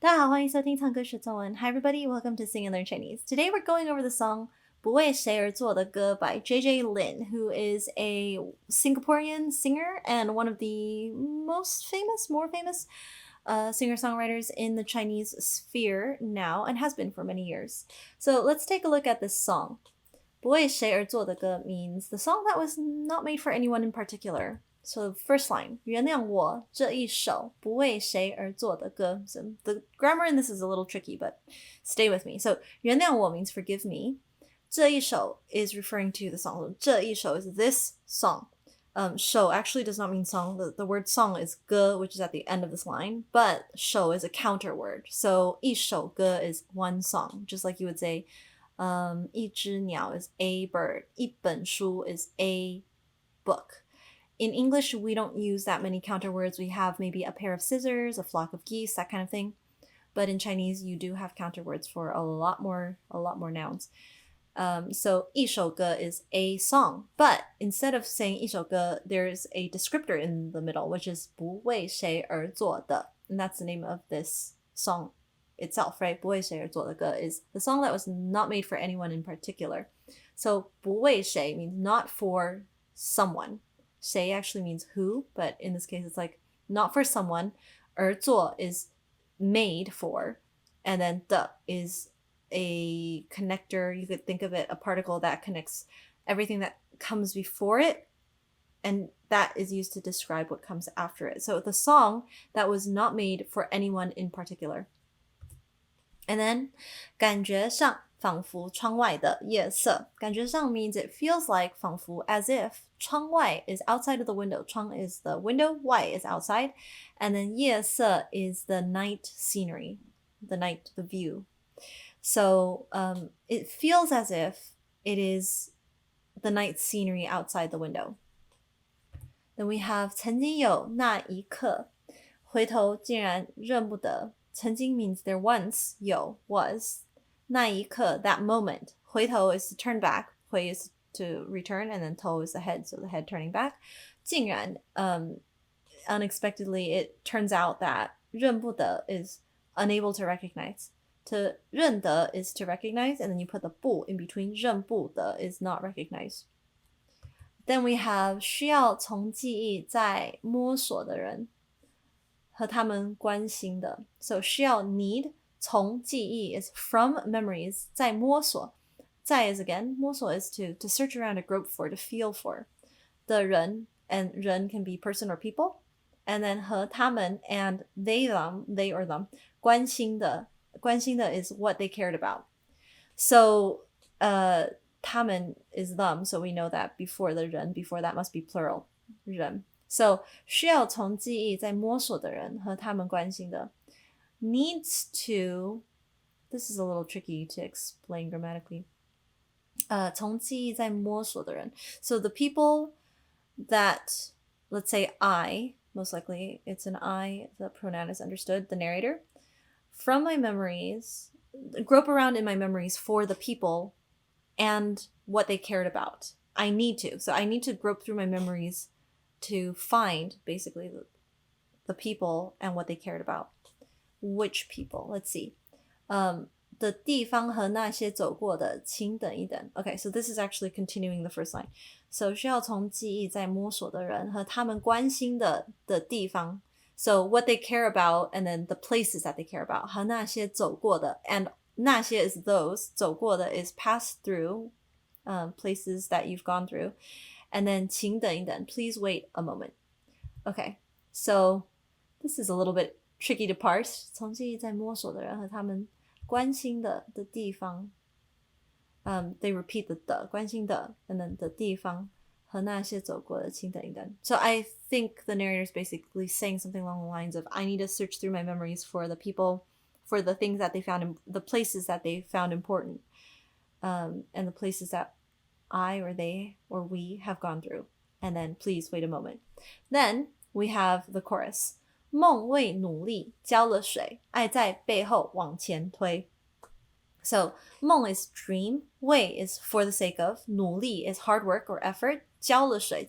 大家好，欢迎收听唱歌学中文。Hi everybody, welcome to Sing and Learn Chinese. Today we're going over the song 不为谁而作的歌 by JJ Lin, who is a Singaporean singer and one of the more famous singer-songwriters in the Chinese sphere now and has been for many years. So let's take a look at this song. 不为谁而作的歌 means the song that was not made for anyone in particular. So first line, 原谅我这一首不为谁而作的歌. So the grammar in this is a little tricky, but stay with me. So 原谅我 means forgive me. 这一首 is referring to the song. 这一首 is this song. 首 actually does not mean song. The word song is 歌, which is at the end of this line, but 首 is a counter word. So 一首歌 is one song, just like you would say 一只鸟 is a bird. 一本书 is a book. In English, we don't use that many counter words. We have maybe a pair of scissors, a flock of geese, that kind of thing. But in Chinese, you do have counter words for a lot more nouns. So 一首歌 is a song. But instead of saying 一首歌, there's a descriptor in the middle, which is 不为谁而作的. And that's the name of this song itself, right? 不为谁而作的歌 is the song that was not made for anyone in particular. So 不为谁 means not for someone. 谁 actually means who, but in this case it's like not for someone. 而作 is made for, and then 的 is a connector. You could think of it a particle that connects everything that comes before it, and that is used to describe what comes after it. So the song that was not made for anyone in particular. And then 感觉上仿佛窗外的夜色. 感觉上 means it feels like 仿佛 as if 窗外 is outside of the window. 窗 is the window, 外 is outside. And then 夜色 is the night scenery, the view. So it feels as if it is the night scenery outside the window. Then we have 曾经有那一刻，回头竟然认不得。曾经 means there once, 有 was. 那一刻 that moment. 回头 is to turn back. 回 is to return, and then 头 is the head, so the head turning back. 竟然 unexpectedly it turns out that 认不得 is unable to recognize. To 认得 is to recognize, and then you put the 不 in between. 认不得 is not recognized. Then we have 需要从记忆在摸索的人和他们关心的. So 需要 need, 从记忆 is from memories, 在摸索. 在 is again, 摸索 is to search around, to grope for, to feel for. 的人, and 人 can be person or people. And then 和他们 and they or them. 关心的is what they cared about. So 他们 is them, so we know that before the 人, before that must be plural. 人. So 需要从记忆在摸索的人和他们关心的 needs to, this is a little tricky to explain grammatically. 从记忆在摸索的人. So the people that, let's say I, most likely it's an I, the pronoun is understood, the narrator. From my memories, grope around in my memories for the people and what they cared about. I need to. So I need to grope through my memories to find basically the people and what they cared about. Which people? Let's see. 的地方和那些走过的，请等一等. Okay, so this is actually continuing the first line. So 需要从记忆在摸索的人和他们关心的地方. So what they care about, and then the places that they care about. 和那些走过的, and 那些 is those. 走过的 is passed through, places that you've gone through. And then 请等一等, please wait a moment. Okay, so this is a little bit tricky to parse. 从记忆在摸索的人和他们关心的地方. They repeat the 关心的, and then 的地方和那些走过的，请等一等. So I think the narrator is basically saying something along the lines of, I need to search through my memories for the people, for the things that they found, the places that they found important, and the places that I or they or we have gone through. And then please wait a moment. Then we have the chorus. 梦为努力浇了水，爱在背后往前推. So 梦 is dream, 为 is for the sake of, 努力 is hard work or effort, 浇了水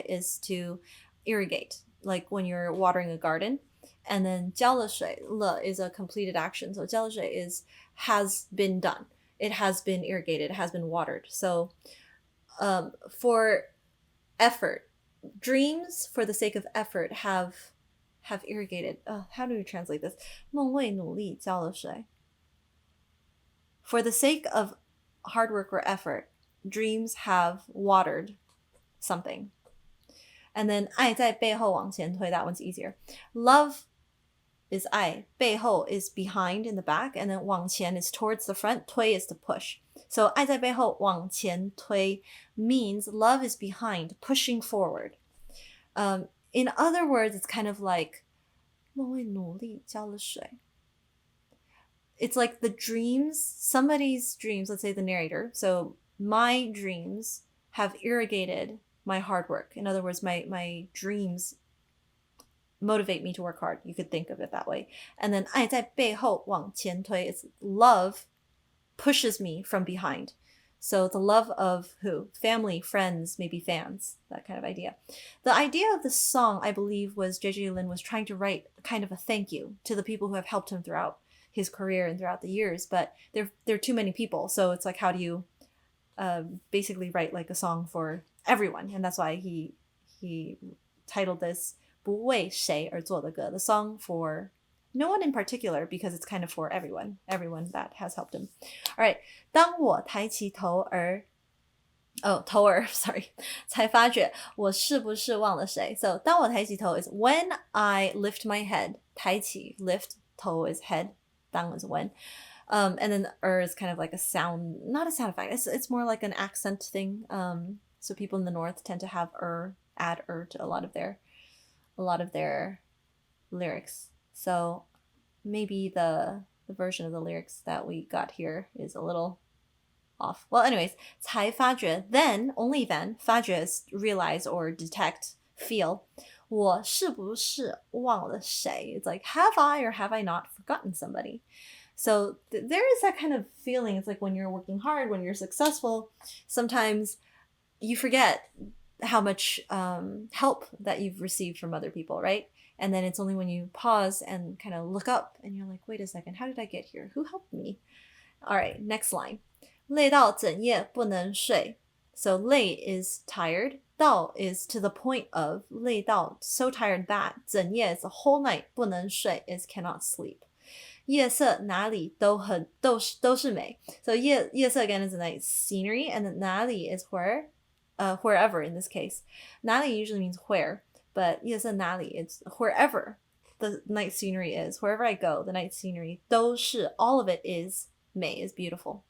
is to irrigate, like when you're watering a garden. And then 浇了水 le is a completed action. So 浇了水 is has been done. It has been irrigated. It has been watered. So for effort, dreams for the sake of effort have irrigated. How do you translate this? 梦为努力浇了水. For the sake of hard work or effort, dreams have watered something. And then 爱在背后往前推, that one's easier. Love is 爱, 背后 is behind in the back, and then 往前 is towards the front, 推 is to push. So 爱在背后往前推 means love is behind, pushing forward. In other words, it's kind of like 梦为努力浇了水. It's like the dreams, somebody's dreams, let's say the narrator. So my dreams have irrigated my hard work. In other words, my dreams motivate me to work hard. You could think of it that way. And then 爱在背后往前推, it's love pushes me from behind. So the love of who? Family, friends, maybe fans, that kind of idea. The idea of the song, I believe, was J.J. Lin was trying to write kind of a thank you to the people who have helped him throughout his career and throughout the years, but there are too many people. So it's like, how do you basically write like a song for everyone? And that's why he titled this 不为谁而做的歌, the song for no one in particular, because it's kind of for everyone that has helped him. All right, 当我抬起头儿 头儿 sorry 才发觉我是不是忘了谁. So 当我抬起头 is when I lift my head. 抬起 lift, 头 is head, 当 is when. And then is kind of like a sound, not a sound effect. It's more like an accent thing. So people in the north tend to have add to a lot of their lyrics. So maybe the version of the lyrics that we got here is a little off. Well, anyways, 才发觉, then, only then, 发觉 is realize or detect, feel. 我是不是忘了谁? It's like, have I or have I not forgotten somebody? So there is that kind of feeling. It's like when you're working hard, when you're successful, sometimes you forget how much help that you've received from other people, right? And then it's only when you pause and kind of look up and you're like, wait a second, how did I get here? Who helped me? All right, next line. 累到整夜不能睡. So 累 is tired. 到 is to the point of. 累到 so tired that. 整夜 is the whole night. 不能睡 is cannot sleep. 夜色哪里都是美. So 夜色 again is a nice scenery, and then 哪里 is where, wherever in this case. 哪里 usually means where, but 夜色哪里 it's wherever the night scenery is. Wherever I go, the night scenery 都是 all of it is 美 is beautiful.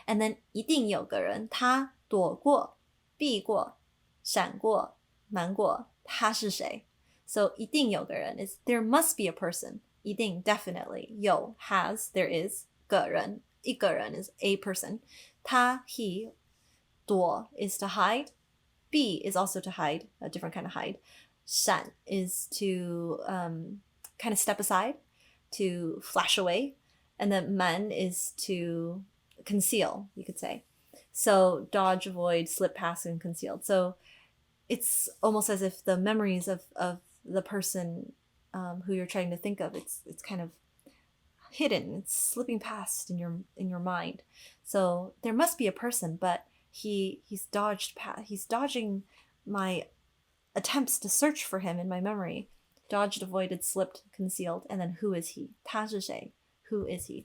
And then 一定有个人他躲过避过闪过瞒过他是谁. So 一定有个人 is there must be a person. 一定 definitely. 有 has there is. 个人一个人 is a person. 他 he. 躲 is to hide. 避 is also to hide, a different kind of hide. 闪 is to kind of step aside, to flash away. And then 瞒 is to conceal, you could say. So dodge, avoid, slip past, and concealed. So it's almost as if the memories of the person who you're trying to think of, it's kind of hidden. It's slipping past in your mind. So there must be a person, but he's dodging my attempts to search for him in my memory. Dodged, avoided, slipped, concealed, and then who is he? 他是谁? Who is he?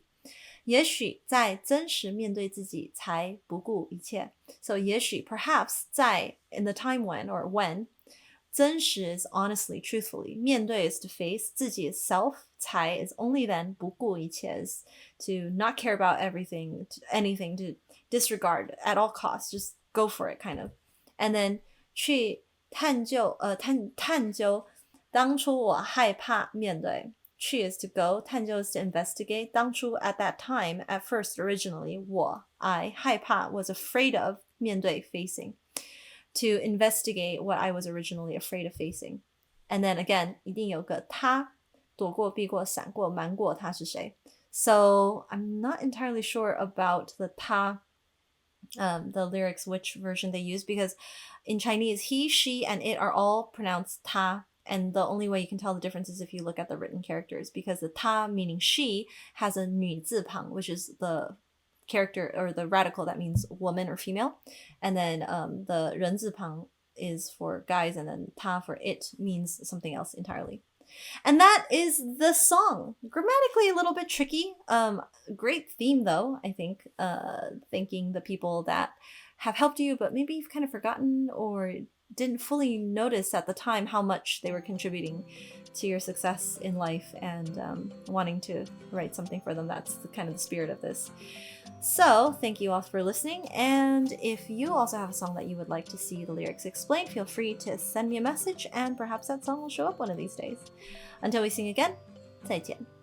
也许在真实面对自己才不顾一切. So 也许 perhaps 在 in the time when or when. 真实 is honestly, truthfully. 面对 is to face. 自己 is self. 才 is only then. 不顾一切 is to not care about everything, anything, to disregard at all costs. Just go for it, kind of. And then 去探究当初我害怕面对. 去 is to go, 探究 is to investigate. 当初 at that time, at first, originally, I 害怕 was afraid of, 面对 facing. To investigate what I was originally afraid of facing. And then again, 一定有个他躲过避过闪过瞒过他是谁. So I'm not entirely sure about the 他 the lyrics, which version they use, because in Chinese, he, she, and it are all pronounced 他 And the only way you can tell the difference is if you look at the written characters, because the 她 meaning she has a 女字旁, which is the character or the radical that means woman or female, and then the 人字旁 is for guys, and then 她 for it means something else entirely. And that is the song. Grammatically a little bit tricky. Great theme though, I think. Thanking the people that have helped you, but maybe you've kind of forgotten or didn't fully notice at the time how much they were contributing to your success in life, and wanting to write something for them. That's kind of the spirit of this. So thank you all for listening, and if you also have a song that you would like to see the lyrics explained, feel free to send me a message, and perhaps that song will show up one of these days. Until we sing again, 再见.